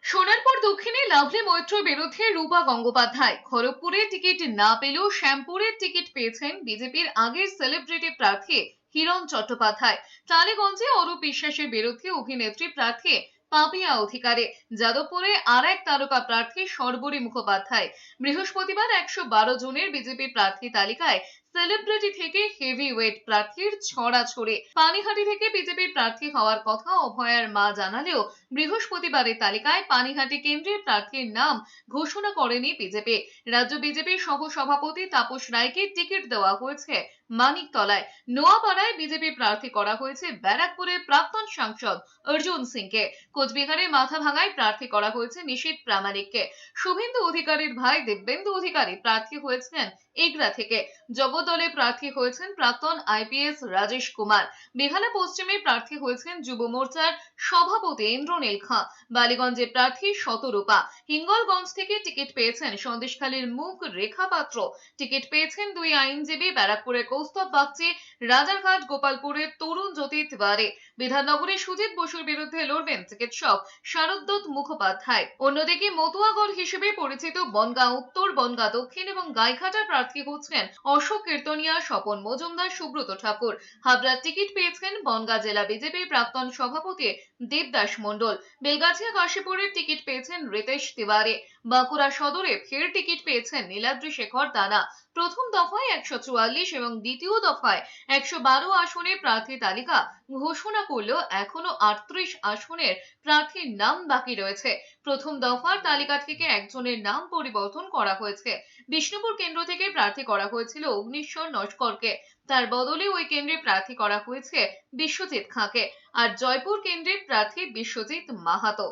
সোনারপুর দক্ষিণে লাভলি মৈত্রের বিরুদ্ধে রূপা গঙ্গোপাধ্যায়। খড়গপুরে টিকিট না পেলেও শ্যামপুরের টিকিট পেয়েছেন বিজেপির আগের সেলিব্রিটি প্রার্থী হিরণ চট্টোপাধ্যায়। টালিগঞ্জে অরূপ বিশ্বাসের বিরুদ্ধে অভিনেত্রী প্রার্থী পাপিয়া অধিকারী। যাদবপুরে আর এক তারকা প্রার্থী শর্বরী মুখোপাধ্যায়। বৃহস্পতিবার 112 জনের বিজেপি প্রার্থী তালিকায় সেলিব্রিটি থেকে হেভি ওয়েট প্রার্থীর ছড়াছড়ি। পানিহাটি থেকে বিজেপির প্রার্থী হওয়ার কথা অভয়ার মা জানালেও বৃহস্পতিবারের তালিকায় পানিহাটি কেন্দ্রের প্রার্থীর নাম ঘোষণা করেনি বিজেপি। রাজ্য বিজেপির সহ সভাপতি তাপস রায়কে টিকিট দেওয়া হয়েছে মানিকতলায়। নোয়াপাড়ায় বিজেপি প্রার্থী করা হয়েছে ব্যারাকপুরের প্রাক্তন সাংসদ অর্জুন সিংকে। কোচবিহারে মাথাভাঙায় প্রার্থী করা হয়েছে নিশীথ প্রামাণিককে। শুভেন্দু অধিকারীর ভাই দিব্যেন্দু অধিকারী প্রার্থী হয়েছেন এগরা থেকে। জগদলে প্রার্থী হয়েছেন প্রাক্তন আইপিএস রাজেশ কুমার। বেহালা পশ্চিমে প্রার্থী হয়েছেন যুব মোর্চার সভাপতি ইন্দ্রনীল খাঁ। বালিগঞ্জে প্রার্থী শতরূপা। হিঙ্গলগঞ্জ থেকে টিকিট পেয়েছেন সন্দেশখালীর মুখ রেখা পাত্র। টিকিট পেয়েছেন দুই আইনজীবী, ব্যারাকপুরের কৌস্তব বাগচি, রাজারহাট গোপালপুরের তরুণ জ্যোতি তিওয়ারি। বিধাননগরে সুজিত বসুর বিরুদ্ধে লড়বেন চিকিৎসক শারদ্দত্ত মুখোপাধ্যায়। অন্যদিকে মতুয়াগড় হিসেবে পরিচিত বনগাঁ উত্তর, বনগাঁ দক্ষিণ এবং গাইঘাটার প্রার্থী হচ্ছেন অশোক কীর্তনিয়া, স্বপন মজুমদার, সুব্রত ঠাকুর। হাবড়ার টিকিট পেয়েছেন বনগাঁ জেলা বিজেপির প্রাক্তন সভাপতি দেবদাস মণ্ডল। বেলগাছিয়া কাশীপুরের টিকিট পেয়েছেন রিতেশ তিওয়ারি। বাঁকুড়া সদরে ফের টিকিট পেয়েছেন নীলাদ্রি শেখর দানা। প্রথম দফায় 144 এবং দ্বিতীয় দফায় 112 আসনে প্রার্থী তালিকা ঘোষণা করলেও এখনো 38 আসনের প্রার্থীর নাম বাকি রয়েছে। প্রথম দফার তালিকা থেকে একজনের নাম পরিবর্তন করা হয়েছে। বিষ্ণুপুর কেন্দ্র থেকে প্রার্থী করা হয়েছিল অগ্নিশ্বর নস্করকে। তার বদলে ওই কেন্দ্রে প্রার্থী করা হয়েছে বিশ্বজিৎ খাঁকে। আর জয়পুর কেন্দ্রের প্রার্থী বিশ্বজিৎ মাহাতো।